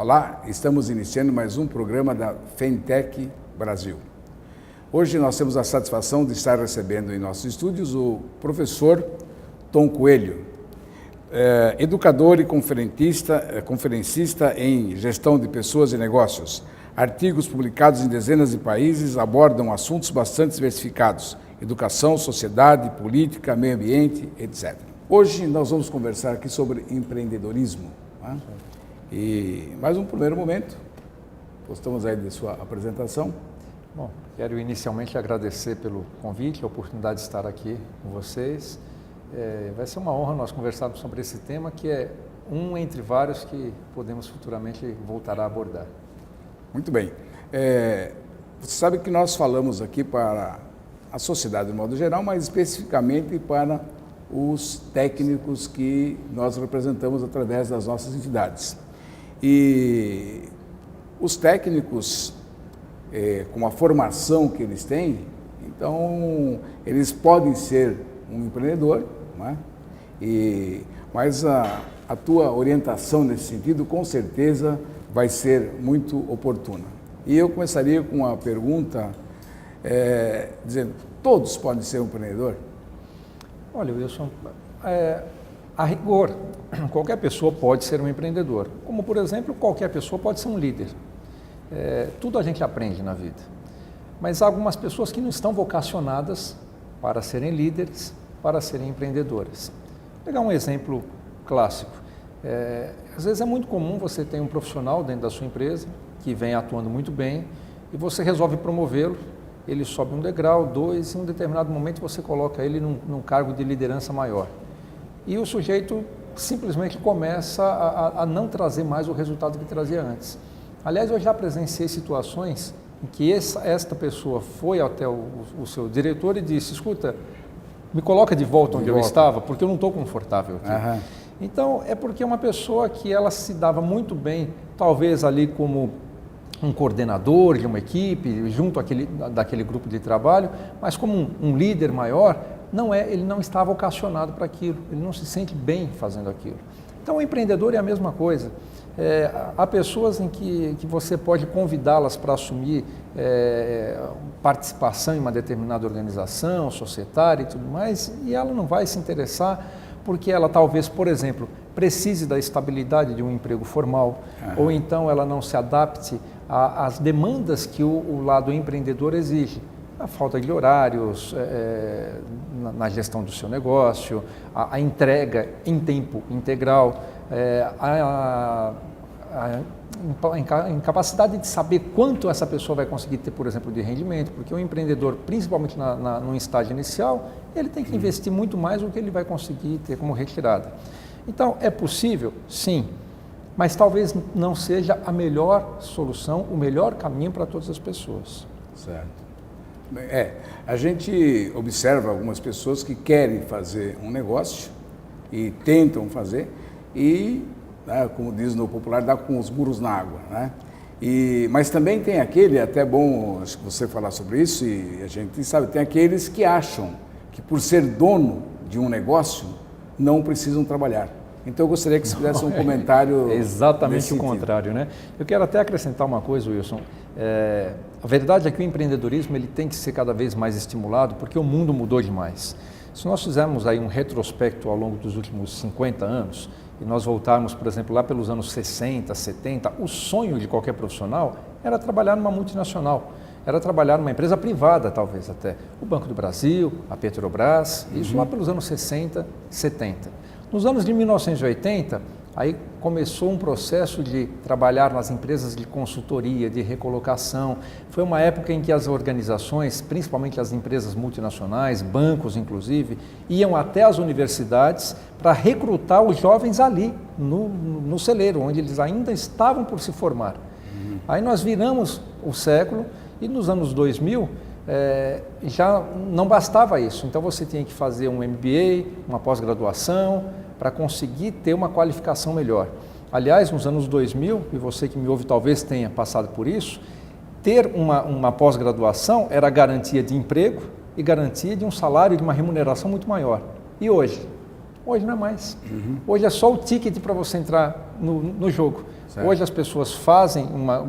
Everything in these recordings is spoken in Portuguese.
Olá, estamos iniciando mais um programa da Fentech Brasil. Hoje nós temos a satisfação de estar recebendo em nossos estúdios o professor Tom Coelho, educador e conferencista em gestão de pessoas e negócios. Artigos publicados em dezenas de países abordam assuntos bastante diversificados: educação, sociedade, política, meio ambiente, etc. Hoje nós vamos conversar aqui sobre empreendedorismo. Né? E mais um primeiro momento, gostamos aí de sua apresentação. Bom, quero inicialmente agradecer pelo convite, a oportunidade de estar aqui com vocês. Vai ser uma honra nós conversarmos sobre esse tema, que é um entre vários que podemos futuramente voltar a abordar. Muito bem. Você sabe que nós falamos aqui para a sociedade de modo geral, mas especificamente para os técnicos que nós representamos através das nossas entidades. E os técnicos, com a formação que eles têm, então eles podem ser um empreendedor, não é? Mas a tua orientação nesse sentido, com certeza, vai ser muito oportuna. E eu começaria com uma pergunta, dizendo: todos podem ser um empreendedor? Olha, Wilson, a rigor, qualquer pessoa pode ser um empreendedor. Como, por exemplo, qualquer pessoa pode ser um líder. Tudo a gente aprende na vida. Mas há algumas pessoas que não estão vocacionadas para serem líderes, para serem empreendedoras. Vou pegar um exemplo clássico. Às vezes é muito comum você ter um profissional dentro da sua empresa que vem atuando muito bem e você resolve promovê-lo, ele sobe um degrau, dois, e em um determinado momento você coloca ele num cargo de liderança maior. E o sujeito simplesmente começa a não trazer mais o resultado que trazia antes. Aliás, eu já presenciei situações em que esta pessoa foi até o seu diretor e disse: escuta, me coloca de volta onde eu estava, porque eu não estou confortável aqui. Uhum. Então, é porque é uma pessoa que ela se dava muito bem, talvez ali como um coordenador de uma equipe, junto daquele grupo de trabalho, mas como um líder maior, ele não está vocacionado para aquilo, ele não se sente bem fazendo aquilo. Então, o empreendedor é a mesma coisa. Há pessoas em que você pode convidá-las para assumir participação em uma determinada organização, societária e tudo mais, e ela não vai se interessar porque ela talvez, por exemplo, precise da estabilidade de um emprego formal, ou então ela não se adapte às demandas que o lado empreendedor exige. A falta de horários na gestão do seu negócio, a entrega em tempo integral, a incapacidade de saber quanto essa pessoa vai conseguir ter, por exemplo, de rendimento, porque o empreendedor, principalmente no estágio inicial, ele tem que investir muito mais do que ele vai conseguir ter como retirada. Então, é possível? Sim, mas talvez não seja a melhor solução, o melhor caminho para todas as pessoas. Certo. A gente observa algumas pessoas que querem fazer um negócio e tentam fazer e, como diz no popular, dá com os burros na água, né? Mas também tem aquele, até bom você falar sobre isso, e a gente sabe, tem aqueles que acham que por ser dono de um negócio não precisam trabalhar. Então eu gostaria que você fizesse um comentário. É exatamente o contrário, né? Eu quero até acrescentar uma coisa, Wilson. A verdade é que o empreendedorismo ele tem que ser cada vez mais estimulado porque o mundo mudou demais. Se nós fizermos aí um retrospecto ao longo dos últimos 50 anos e nós voltarmos, por exemplo, lá pelos anos 60, 70, o sonho de qualquer profissional era trabalhar numa multinacional, era trabalhar numa empresa privada, talvez até. O Banco do Brasil, a Petrobras, isso lá pelos anos 60, 70. Nos anos de 1980, aí começou um processo de trabalhar nas empresas de consultoria, de recolocação. Foi uma época em que as organizações, principalmente as empresas multinacionais, bancos inclusive, iam até as universidades para recrutar os jovens ali, no celeiro, onde eles ainda estavam por se formar. Aí nós viramos o século e nos anos 2000, já não bastava isso. Então você tinha que fazer um MBA, uma pós-graduação, para conseguir ter uma qualificação melhor. Aliás, nos anos 2000, e você que me ouve talvez tenha passado por isso, ter uma pós-graduação era garantia de emprego e garantia de um salário, de uma remuneração muito maior. E hoje? Hoje não é mais. Hoje é só o ticket para você entrar no jogo. Certo. Hoje as pessoas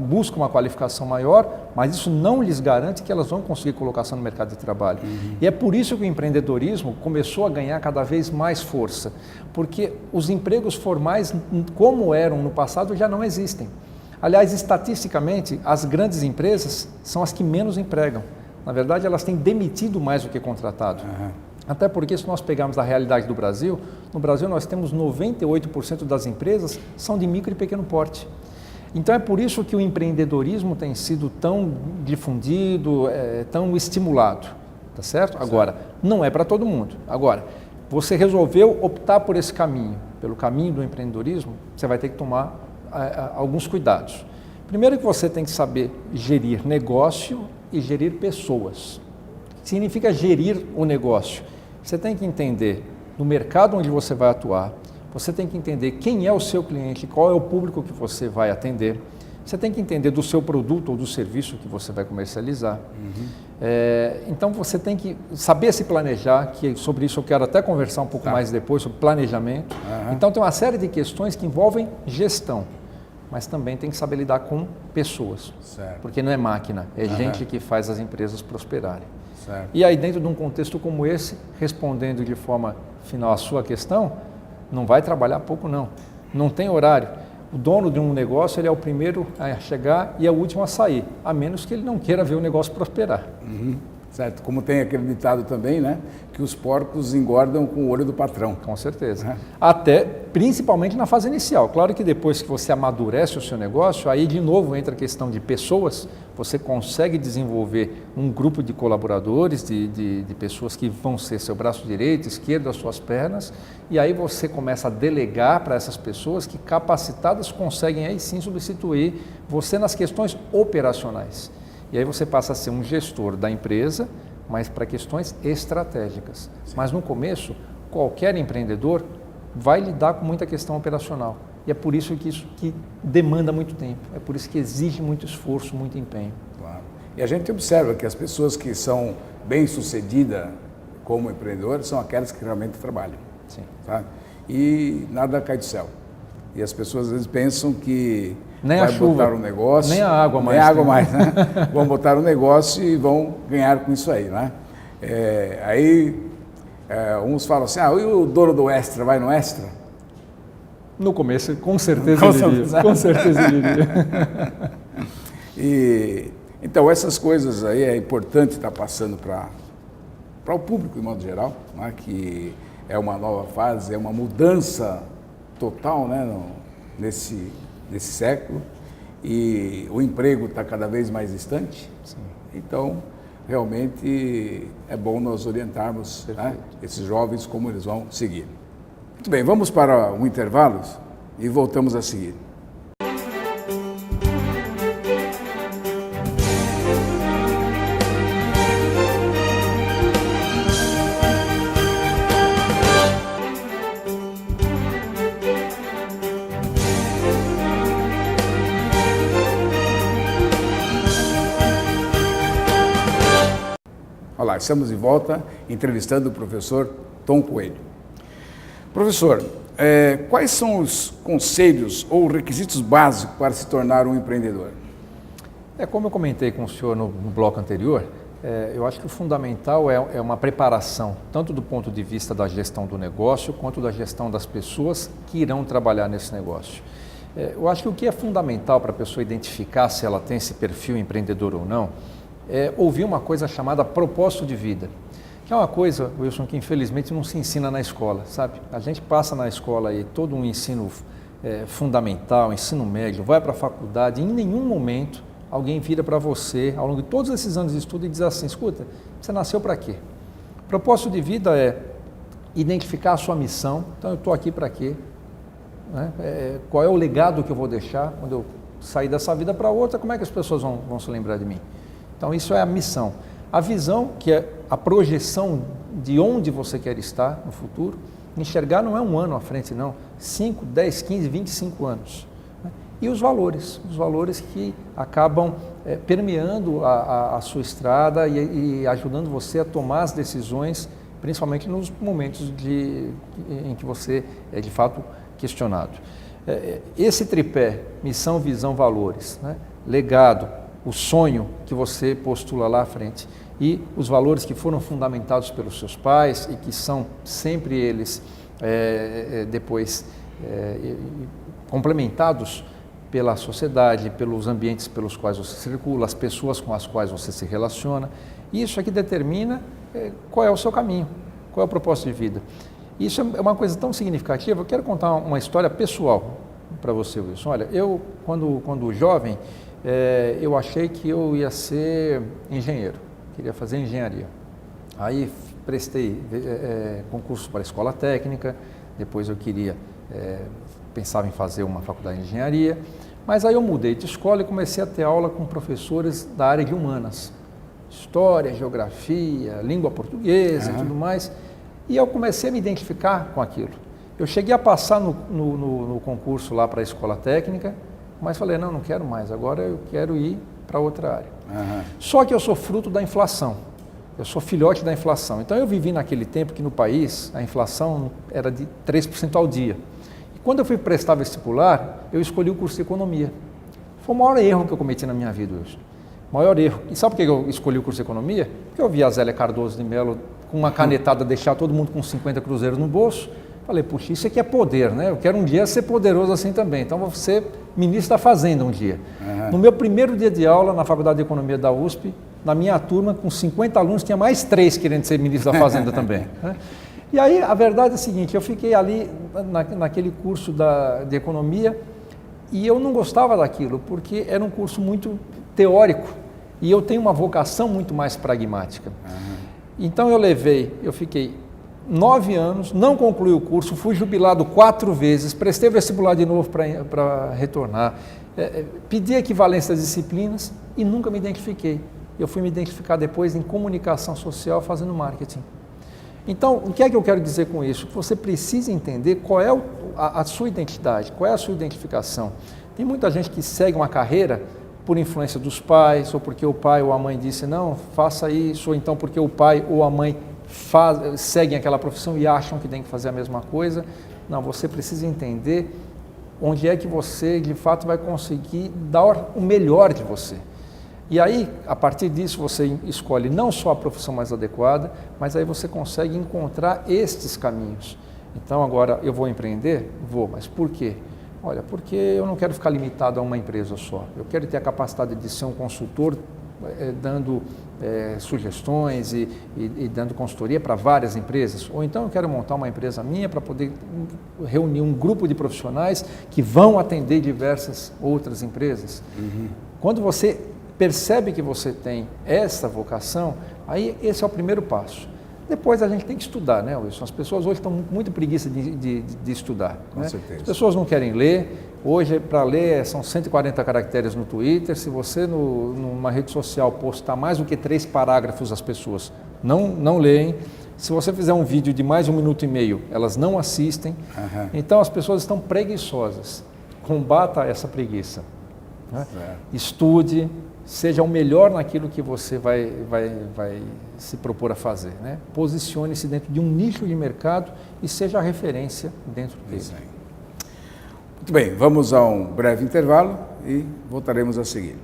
buscam uma qualificação maior, mas isso não lhes garante que elas vão conseguir colocação no mercado de trabalho. E é por isso que o empreendedorismo começou a ganhar cada vez mais força, porque os empregos formais, como eram no passado, já não existem. Aliás, estatisticamente, as grandes empresas são as que menos empregam. Na verdade, elas têm demitido mais do que contratado. Até porque, se nós pegarmos a realidade do Brasil, no Brasil nós temos 98% das empresas são de micro e pequeno porte. Então é por isso que o empreendedorismo tem sido tão difundido, tão estimulado, tá certo? Agora, não é para todo mundo. Agora, você resolveu optar por esse caminho, pelo caminho do empreendedorismo, você vai ter que tomar alguns cuidados. Primeiro que você tem que saber gerir negócio e gerir pessoas. Significa gerir o negócio. Você tem que entender no mercado onde você vai atuar, você tem que entender quem é o seu cliente, qual é o público que você vai atender, você tem que entender do seu produto ou do serviço que você vai comercializar. Então você tem que saber se planejar, que sobre isso eu quero até conversar um pouco mais depois, sobre planejamento. Então tem uma série de questões que envolvem gestão, mas também tem que saber lidar com pessoas, porque não é máquina, é gente que faz as empresas prosperarem. Certo. E aí, dentro de um contexto como esse, respondendo de forma final a sua questão, não vai trabalhar pouco não, não tem horário. O dono de um negócio, ele é o primeiro a chegar e é o último a sair, a menos que ele não queira ver o negócio prosperar. Certo, como tem aquele ditado também, né, que os porcos engordam com o olho do patrão. Com certeza. Até, principalmente na fase inicial. Claro que depois que você amadurece o seu negócio, aí de novo entra a questão de pessoas, você consegue desenvolver um grupo de colaboradores, de pessoas que vão ser seu braço direito, esquerdo, as suas pernas, e aí você começa a delegar para essas pessoas que capacitadas conseguem aí sim substituir você nas questões operacionais. E aí você passa a ser um gestor da empresa, mas para questões estratégicas. Mas no começo, qualquer empreendedor vai lidar com muita questão operacional. E é por isso que demanda muito tempo, é por isso que exige muito esforço, muito empenho. Claro. E a gente observa que as pessoas que são bem-sucedidas como empreendedores são aquelas que realmente trabalham. Sim. Sabe? E nada cai do céu. E as pessoas às vezes pensam que nem vai a chuva, botar um negócio, nem a água mais. Nem a água mais, né? Vão botar um negócio e vão ganhar com isso aí, né? Uns falam assim, e o dono do Extra vai no Extra? No começo, com certeza ele iria. Com certeza ele iria. Então, essas coisas aí é importante estar passando para o público, de modo geral, né? Que é uma nova fase, é uma mudança total, né? Nesse século, e o emprego está cada vez mais distante. Sim. Então, realmente é bom nós orientarmos, né, esses jovens como eles vão seguir. Muito bem, vamos para um intervalo e voltamos a seguir. Olá, estamos de volta entrevistando o professor Tom Coelho. Professor, quais são os conselhos ou requisitos básicos para se tornar um empreendedor? Como eu comentei com o senhor no bloco anterior, eu acho que o fundamental é uma preparação, tanto do ponto de vista da gestão do negócio, quanto da gestão das pessoas que irão trabalhar nesse negócio. Eu acho que o que é fundamental para a pessoa identificar se ela tem esse perfil empreendedor ou não, é ouvir uma coisa chamada propósito de vida, que é uma coisa, Wilson, que infelizmente não se ensina na escola, sabe? A gente passa na escola aí todo um ensino fundamental, ensino médio, vai para a faculdade, e em nenhum momento alguém vira para você, ao longo de todos esses anos de estudo, e diz assim, escuta, você nasceu para quê? Propósito de vida é identificar a sua missão, então eu estou aqui para quê? Qual é o legado que eu vou deixar quando eu sair dessa vida para outra, como é que as pessoas vão se lembrar de mim? Então, isso é a missão. A visão, que é a projeção de onde você quer estar no futuro, enxergar não é um ano à frente, não. 5, 10, 15, 25 anos. E os valores que acabam permeando a sua estrada e ajudando você a tomar as decisões, principalmente nos momentos em que você é, de fato, questionado. Esse tripé, missão, visão, valores, né? Legado, o sonho que você postula lá à frente e os valores que foram fundamentados pelos seus pais e que são sempre eles depois complementados pela sociedade, pelos ambientes pelos quais você circula, as pessoas com as quais você se relaciona. Isso é que determina qual é o seu caminho, qual é o propósito de vida. Isso é uma coisa tão significativa. Eu quero contar uma história pessoal para você, Wilson. Olha, eu, quando jovem, eu achei que eu ia ser engenheiro, queria fazer engenharia. Aí prestei concurso para a escola técnica, depois eu pensava em fazer uma faculdade de engenharia, mas aí eu mudei de escola e comecei a ter aula com professores da área de humanas, história, geografia, língua portuguesa e tudo mais, e eu comecei a me identificar com aquilo. Eu cheguei a passar no concurso lá para a escola técnica, mas falei, não quero mais, agora eu quero ir para outra área. Só que eu sou fruto da inflação, eu sou filhote da inflação. Então eu vivi naquele tempo que no país a inflação era de 3% ao dia. E quando eu fui prestar vestibular, eu escolhi o curso de economia. Foi o maior erro que eu cometi na minha vida hoje. Maior erro. E sabe por que eu escolhi o curso de economia? Porque eu vi a Zélia Cardoso de Mello com uma canetada deixar todo mundo com 50 cruzeiros no bolso. Falei, puxa, isso aqui é poder, né? Eu quero um dia ser poderoso assim também. Então vou ser ministro da Fazenda um dia. No meu primeiro dia de aula na Faculdade de Economia da USP, na minha turma, com 50 alunos, tinha mais 3 querendo ser ministro da Fazenda também. Né? E aí a verdade é a seguinte, eu fiquei ali naquele curso de Economia e eu não gostava daquilo, porque era um curso muito teórico e eu tenho uma vocação muito mais pragmática. Então eu fiquei 9 anos, não concluí o curso, fui jubilado 4 vezes, prestei vestibular de novo para retornar, pedi equivalência das disciplinas e nunca me identifiquei. Eu fui me identificar depois em comunicação social fazendo marketing. Então, o que é que eu quero dizer com isso? Que você precisa entender qual é a sua identidade, qual é a sua identificação. Tem muita gente que segue uma carreira por influência dos pais, ou porque o pai ou a mãe disse, não, faça isso, ou então porque o pai ou a mãe seguem aquela profissão e acham que tem que fazer a mesma coisa. Não, você precisa entender onde é que você, de fato, vai conseguir dar o melhor de você. E aí, a partir disso, você escolhe não só a profissão mais adequada, mas aí você consegue encontrar estes caminhos. Então, agora, eu vou empreender? Vou, mas por quê? Olha, porque eu não quero ficar limitado a uma empresa só. Eu quero ter a capacidade de ser um consultor, dando sugestões e dando consultoria para várias empresas. Ou então eu quero montar uma empresa minha para poder reunir um grupo de profissionais que vão atender diversas outras empresas. Quando você percebe que você tem essa vocação, aí esse é o primeiro passo. Depois a gente tem que estudar, né, Wilson? As pessoas hoje estão com muita preguiça de estudar. Com certeza. As pessoas não querem ler. Hoje, para ler, são 140 caracteres no Twitter. Se você, numa rede social, postar mais do que 3 parágrafos, as pessoas não leem. Se você fizer um vídeo de mais de 1 minuto e meio, elas não assistem. Então, as pessoas estão preguiçosas. Combata essa preguiça. Né? Estude. Seja o melhor naquilo que você vai se propor a fazer. Né? Posicione-se dentro de um nicho de mercado e seja a referência dentro dele. Muito bem, vamos a um breve intervalo e voltaremos a seguir.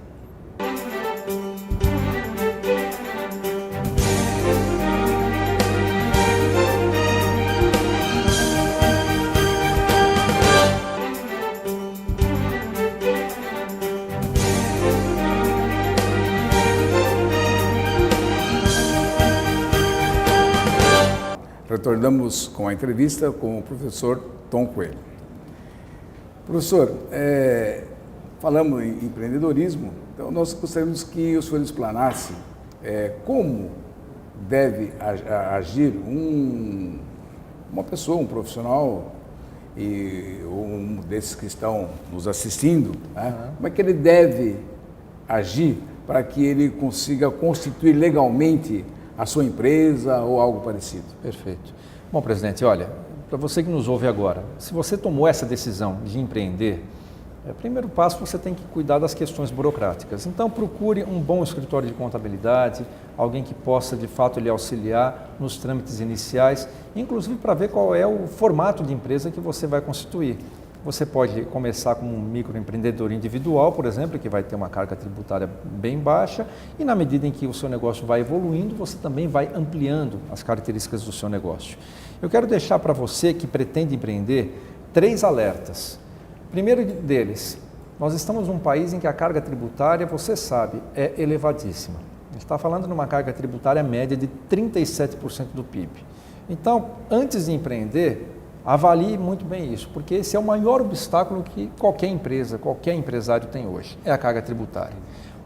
Retornamos com a entrevista com o professor Tom Coelho. Professor, falamos em empreendedorismo, então nós gostaríamos que o senhor explanasse como deve agir uma pessoa, um profissional, ou um desses que estão nos assistindo, né? Como é que ele deve agir para que ele consiga constituir legalmente a sua empresa ou algo parecido? Perfeito. Bom, presidente, olha, para você que nos ouve agora, se você tomou essa decisão de empreender, primeiro passo, você tem que cuidar das questões burocráticas. Então, procure um bom escritório de contabilidade, alguém que possa, de fato, lhe auxiliar nos trâmites iniciais, inclusive para ver qual é o formato de empresa que você vai constituir. Você pode começar como um microempreendedor individual, por exemplo, que vai ter uma carga tributária bem baixa, e na medida em que o seu negócio vai evoluindo, você também vai ampliando as características do seu negócio. Eu quero deixar para você que pretende empreender 3 alertas. Primeiro deles, nós estamos num país em que a carga tributária, você sabe, é elevadíssima. A gente está falando de uma carga tributária média de 37% do PIB. Então, antes de empreender, avalie muito bem isso, porque esse é o maior obstáculo que qualquer empresa, qualquer empresário tem hoje, é a carga tributária.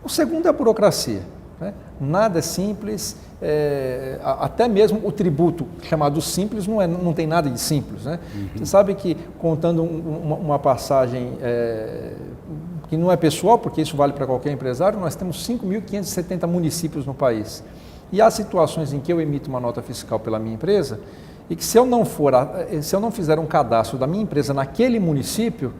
O segundo é a burocracia. Né? Nada é simples, até mesmo o tributo chamado simples não tem nada de simples. Né? Você sabe que, contando uma passagem que não é pessoal, porque isso vale para qualquer empresário, nós temos 5.570 municípios no país. E há situações em que eu emito uma nota fiscal pela minha empresa e que se eu não fizer um cadastro da minha empresa naquele município,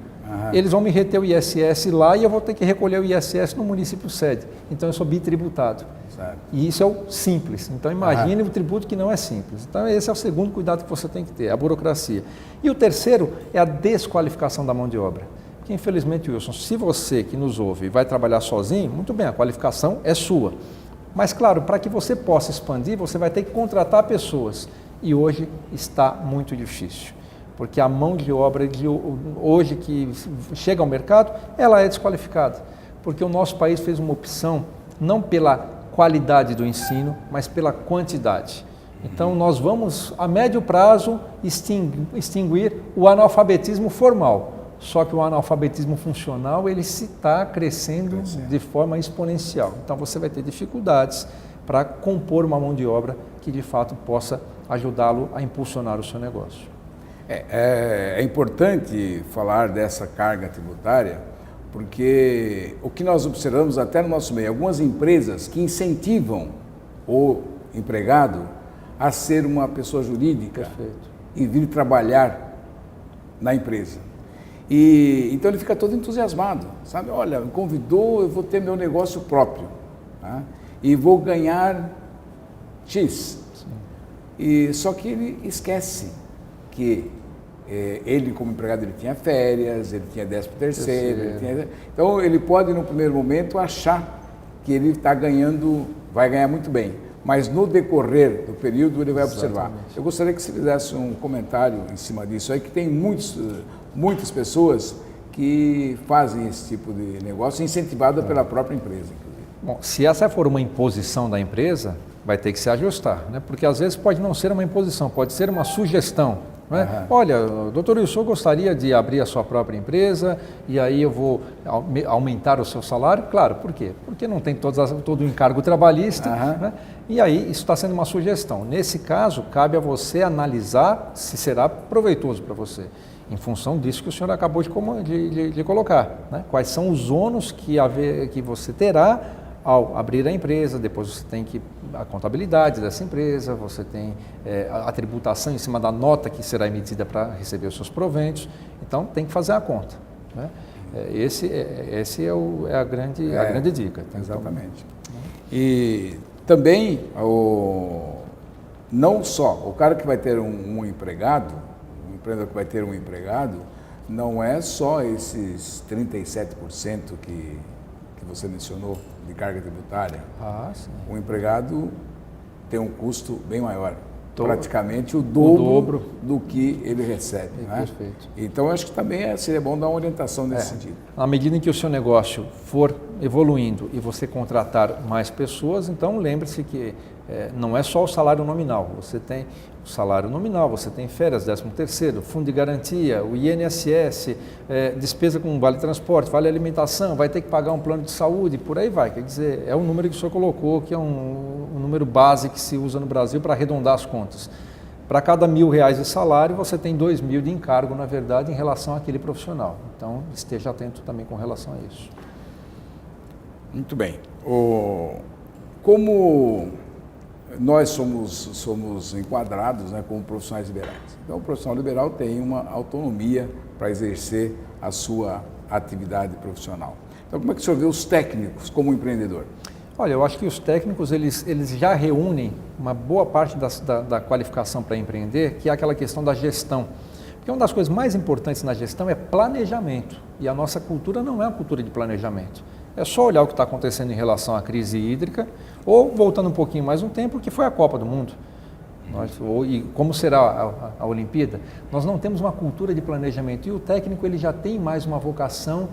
eles vão me reter o ISS lá e eu vou ter que recolher o ISS no município sede. Então eu sou bitributado. Certo. E isso é o simples. Então imagine o tributo que não é simples. Então esse é o segundo cuidado que você tem que ter, a burocracia. E o terceiro é a desqualificação da mão de obra. Porque infelizmente, Wilson, se você que nos ouve vai trabalhar sozinho, muito bem, a qualificação é sua. Mas claro, para que você possa expandir, você vai ter que contratar pessoas. E hoje está muito difícil, porque a mão de obra de hoje que chega ao mercado, ela é desqualificada, porque o nosso país fez uma opção não pela qualidade do ensino, mas pela quantidade. Então nós vamos, a médio prazo, extinguir o analfabetismo formal, só que o analfabetismo funcional, ele se está crescendo de forma exponencial. Então você vai ter dificuldades para compor uma mão de obra que de fato possa ajudá-lo a impulsionar o seu negócio. É importante falar dessa carga tributária, porque o que nós observamos até no nosso meio, algumas empresas que incentivam o empregado a ser uma pessoa jurídica. Perfeito. E vir trabalhar na empresa. E então ele fica todo entusiasmado, sabe? Olha, me convidou, eu vou ter meu negócio próprio, tá? E vou ganhar X. Só que ele esquece que ele, como empregado, ele tinha férias, ele tinha 13º, então ele pode no primeiro momento achar que ele está ganhando, vai ganhar muito bem, mas no decorrer do período ele vai observar. Eu gostaria que você fizesse um comentário em cima disso aí, que tem muitas pessoas que fazem esse tipo de negócio incentivada pela própria empresa, inclusive. Bom, se essa for uma imposição da empresa, vai ter que se ajustar, né? Porque às vezes pode não ser uma imposição, pode ser uma sugestão. Né? Olha, doutor Wilson, eu gostaria de abrir a sua própria empresa e aí eu vou aumentar o seu salário. Claro, por quê? Porque não tem todo o encargo trabalhista, né? E aí isso está sendo uma sugestão. Nesse caso, cabe a você analisar se será proveitoso para você, em função disso que o senhor acabou de colocar. Né? Quais são os ônus que você terá ao abrir a empresa, depois você tem a contabilidade dessa empresa, você tem a tributação em cima da nota que será emitida para receber os seus proventos, então tem que fazer a conta. Né? Esse é a grande dica. Exatamente. E também, não só o cara que vai ter um empregado, o empreendedor que vai ter um empregado, não é só esses 37% que você mencionou de carga tributária. Sim. O empregado tem um custo bem maior, praticamente o dobro do que ele recebe. Né? Perfeito. Então, acho que também seria bom dar uma orientação nesse sentido. À medida em que o seu negócio for evoluindo e você contratar mais pessoas, então lembre-se que não é só o salário nominal, você tem o salário nominal, você tem férias, 13º, fundo de garantia, o INSS, despesa com vale transporte, vale alimentação, vai ter que pagar um plano de saúde, por aí vai. Quer dizer, é o número que o senhor colocou, que é um número base que se usa no Brasil para arredondar as contas. Para cada R$1.000 de salário, você tem 2.000 de encargo, na verdade, em relação àquele profissional. Então, esteja atento também com relação a isso. Muito bem. Como nós somos enquadrados, né, como profissionais liberais. Então, o profissional liberal tem uma autonomia para exercer a sua atividade profissional. Então, como é que o senhor vê os técnicos como empreendedor? Olha, eu acho que os técnicos, eles já reúnem uma boa parte da qualificação para empreender, que é aquela questão da gestão. Porque uma das coisas mais importantes na gestão é planejamento. E a nossa cultura não é uma cultura de planejamento. É só olhar o que está acontecendo em relação à crise hídrica, ou voltando um pouquinho mais um tempo, que foi a Copa do Mundo. E como será a Olimpíada? Nós não temos uma cultura de planejamento. E o técnico ele já tem mais uma vocação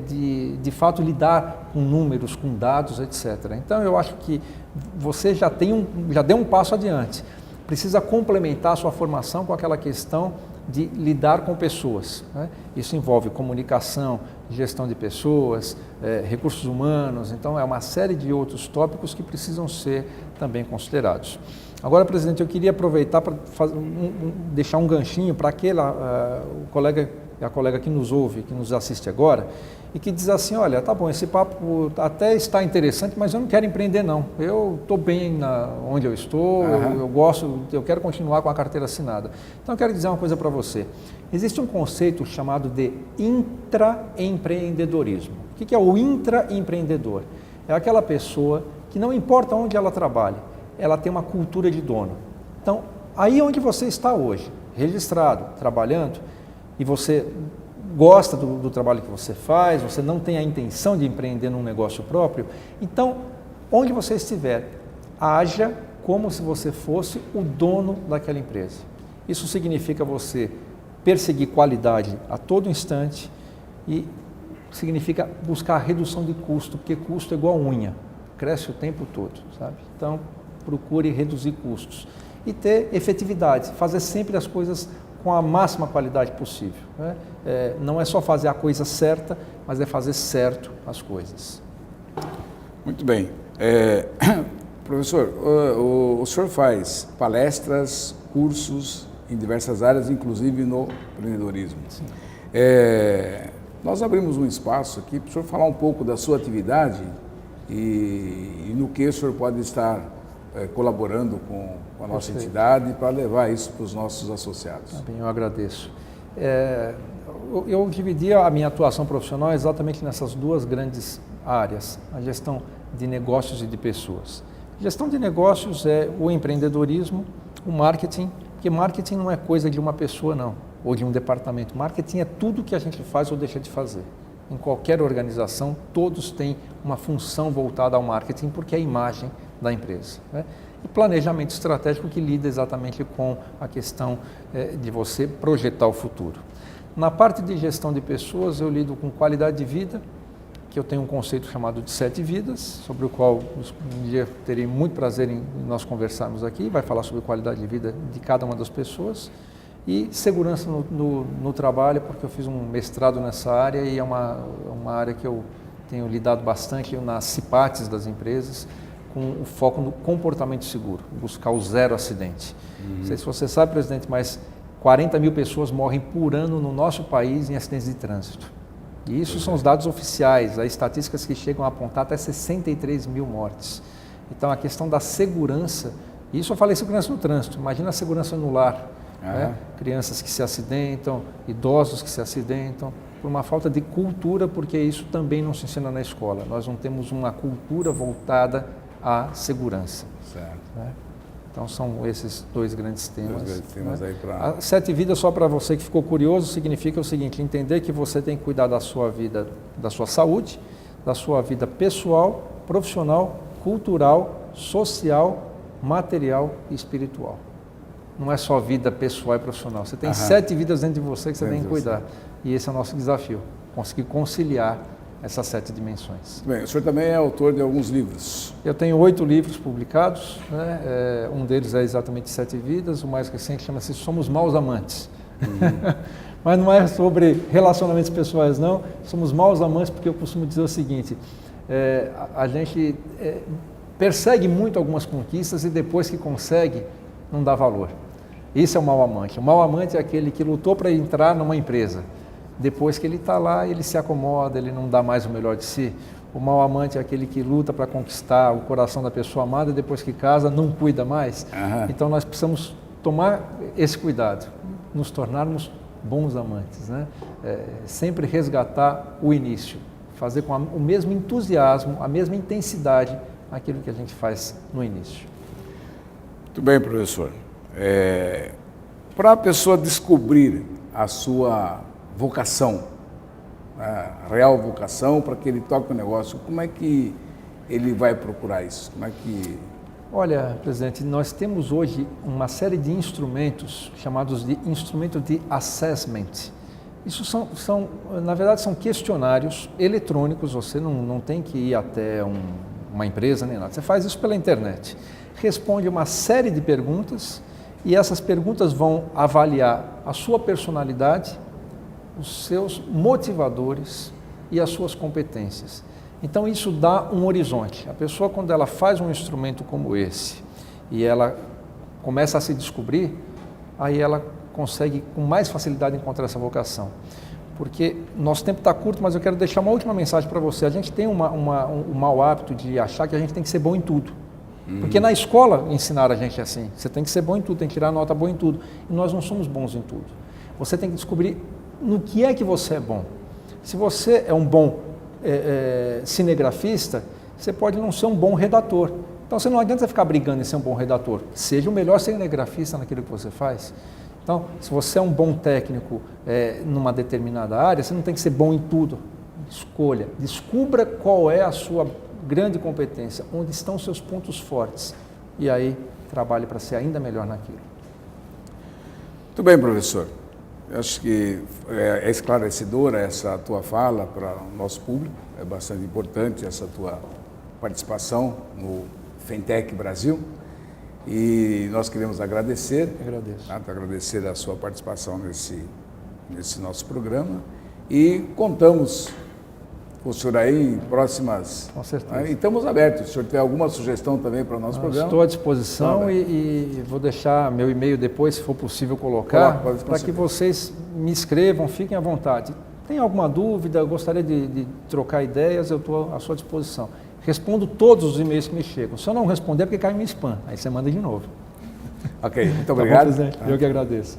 de fato lidar com números, com dados, etc. Então eu acho que você já deu um passo adiante. Precisa complementar a sua formação com aquela questão de lidar com pessoas, né? Isso envolve comunicação, gestão de pessoas, recursos humanos, então é uma série de outros tópicos que precisam ser também considerados. Agora, presidente, eu queria aproveitar para deixar um ganchinho para a colega que nos ouve, que nos assiste agora, e que diz assim, olha, tá bom, esse papo até está interessante, mas eu não quero empreender não, eu estou bem onde eu estou, eu gosto, eu quero continuar com a carteira assinada. Então eu quero dizer uma coisa para você, existe um conceito chamado de intraempreendedorismo. O que é o intraempreendedor? É aquela pessoa que não importa onde ela trabalhe, ela tem uma cultura de dono. Então, aí onde você está hoje, registrado, trabalhando, e você gosta do trabalho que você faz, você não tem a intenção de empreender num negócio próprio, então, onde você estiver, haja como se você fosse o dono daquela empresa. Isso significa você perseguir qualidade a todo instante e significa buscar a redução de custo, porque custo é igual a unha, cresce o tempo todo, sabe? Então, procure reduzir custos e ter efetividade, fazer sempre as coisas com a máxima qualidade possível, né? Não é só fazer a coisa certa, mas é fazer certo as coisas. Muito bem. Professor, o senhor faz palestras, cursos em diversas áreas, inclusive no empreendedorismo. Sim. Nós abrimos um espaço aqui para o senhor falar um pouco da sua atividade e no que o senhor pode estar colaborando com a nossa entidade para levar isso para os nossos associados. Tá bem, eu agradeço. Eu dividi a minha atuação profissional exatamente nessas duas grandes áreas, a gestão de negócios e de pessoas. Gestão de negócios é o empreendedorismo, o marketing, porque marketing não é coisa de uma pessoa não, ou de um departamento. Marketing é tudo que a gente faz ou deixa de fazer. Em qualquer organização, todos têm uma função voltada ao marketing, porque é a imagem da empresa, né? E planejamento estratégico que lida exatamente com a questão de você projetar o futuro. Na parte de gestão de pessoas, eu lido com qualidade de vida, que eu tenho um conceito chamado de 7 vidas, sobre o qual um dia terei muito prazer em nós conversarmos aqui, vai falar sobre qualidade de vida de cada uma das pessoas, e segurança no trabalho, porque eu fiz um mestrado nessa área e é uma área que eu tenho lidado bastante nas CIPATs das empresas, com o foco no comportamento seguro, buscar o zero acidente. Não sei se você sabe, presidente, mas 40 mil pessoas morrem por ano no nosso país em acidentes de trânsito. E isso são os dados oficiais, as estatísticas que chegam a apontar até 63 mil mortes. Então a questão da segurança, isso eu falei segurança no trânsito, imagina a segurança no lar, né? Crianças que se acidentam, idosos que se acidentam, por uma falta de cultura, porque isso também não se ensina na escola. Nós não temos uma cultura voltada à segurança. Certo. Né? Então são esses dois grandes temas. Né? Aí pra... 7 vidas, só para você que ficou curioso, significa o seguinte: entender que você tem que cuidar da sua vida, da sua saúde, da sua vida pessoal, profissional, cultural, social, material e espiritual. Não é só vida pessoal e profissional. Você tem 7 vidas dentro de você que você tem que cuidar. E esse é o nosso desafio, conseguir conciliar essas 7 dimensões. Bem, o senhor também é autor de alguns livros. Eu tenho 8 livros publicados, né? Um deles é exatamente 7 vidas, o mais recente chama-se Somos Maus Amantes. Mas não é sobre relacionamentos pessoais não, somos maus amantes porque eu costumo dizer o seguinte, a gente persegue muito algumas conquistas e depois que consegue, não dá valor. Isso é o mau amante. O mau amante é aquele que lutou para entrar numa empresa. Depois que ele está lá, ele se acomoda, ele não dá mais o melhor de si. O mau amante é aquele que luta para conquistar o coração da pessoa amada e depois que casa, não cuida mais. Então nós precisamos tomar esse cuidado, nos tornarmos bons amantes, né? Sempre resgatar o início, fazer com o mesmo entusiasmo, a mesma intensidade, aquilo que a gente faz no início. Muito bem, professor. Para a pessoa descobrir a sua vocação, a real vocação, para que ele toque o negócio, como é que ele vai procurar isso? Como é que... Olha, presidente, nós temos hoje uma série de instrumentos chamados de instrumentos de assessment. Isso na verdade, são questionários eletrônicos, você não tem que ir até uma empresa nem nada, você faz isso pela internet. Responde uma série de perguntas e essas perguntas vão avaliar a sua personalidade, os seus motivadores e as suas competências. Então isso dá um horizonte. A pessoa, quando ela faz um instrumento como esse e ela começa a se descobrir, aí ela consegue com mais facilidade encontrar essa vocação. Porque nosso tempo está curto, mas eu quero deixar uma última mensagem para você. A gente tem um mau hábito de achar que a gente tem que ser bom em tudo. Porque na escola ensinaram a gente assim, você tem que ser bom em tudo, tem que tirar nota boa em tudo. E nós não somos bons em tudo. Você tem que descobrir no que é que você é bom. Se você é um bom cinegrafista, você pode não ser um bom redator. Então, você não adianta ficar brigando em ser um bom redator. Seja o melhor cinegrafista naquilo que você faz. Então, se você é um bom técnico numa determinada área, você não tem que ser bom em tudo. Escolha, descubra qual é a sua grande competência, onde estão os seus pontos fortes. E aí, trabalhe para ser ainda melhor naquilo. Muito bem, professor. Eu acho que é esclarecedora essa tua fala para o nosso público, é bastante importante essa tua participação no Fentech Brasil e nós queremos agradecer. Agradeço. Tá? Agradecer a sua participação nesse nosso programa e contamos com o senhor aí em próximas... Com certeza. E estamos abertos. Se o senhor tiver alguma sugestão também para o nosso programa... Estou à disposição e vou deixar meu e-mail depois, se for possível colocar, para que vocês me escrevam, fiquem à vontade. Tem alguma dúvida, gostaria de trocar ideias, eu estou à sua disposição. Respondo todos os e-mails que me chegam. Se eu não responder, é porque cai em spam. Aí você manda de novo. Ok, muito obrigado. Tá bom, presidente? Eu que agradeço.